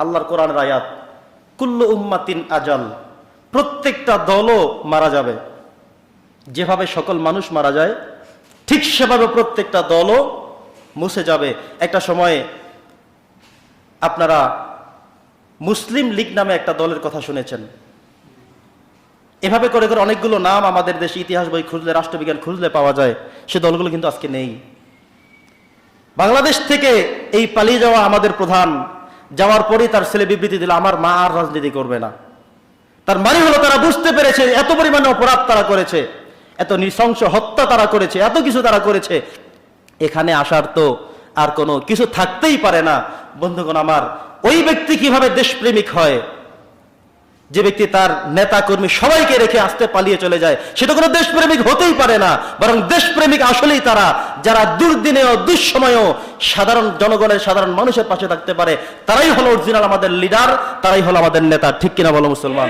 আল্লাহর কোরআনের আয়াত, কুল্লু উম্মাতিন আজাল, প্রত্যেকটা দলও মারা যাবে। যেভাবে সকল মানুষ মারা যায় ঠিক সেভাবে প্রত্যেকটা দলও মুছে যাবে। একটা সময়ে আপনারা মুসলিম লীগ নামে একটা দলের কথা শুনেছেন। এভাবে করে করে অনেকগুলো নাম আমাদের দেশে ইতিহাস বই খুঁজলে, রাষ্ট্রবিজ্ঞান খুঁজলে পাওয়া যায়। সে দলগুলো কিন্তু আজকে নেই। বাংলাদেশ থেকে এই পালিয়ে যাওয়া আমাদের প্রধান যাওয়ার পরেই তার ছেলে বিবৃতি দিল, আমার মা আর রাজনীতি করবে না। তার মানে হলো তারা বুঝতে পেরেছে এত পরিমাণে অপরাধ তারা করেছে, এত নৃশংস হত্যা তারা করেছে, এত কিছু তারা করেছে, এখানে আসার তো আর কোনো কিছু থাকতেই পারে না। বন্ধুগণ আমার, ওই ব্যক্তি কিভাবে দেশপ্রেমিক হয় যে ব্যক্তি তার নেতা কর্মী সবাইকে রেখে আসতে পালিয়ে চলে যায়? সেটা কোনো দেশপ্রেমিক হতেই পারে না। বরং দেশপ্রেমিক আসলেই তারা যারা দুর্দিনেও দুঃসময়েও সাধারণ জনগণের, সাধারণ মানুষের পাশে থাকতে পারে, তারাই হলো অরিজিনাল আমাদের লিডার, তারাই হলো আমাদের নেতা। ঠিক কিনা বলো মুসলমান?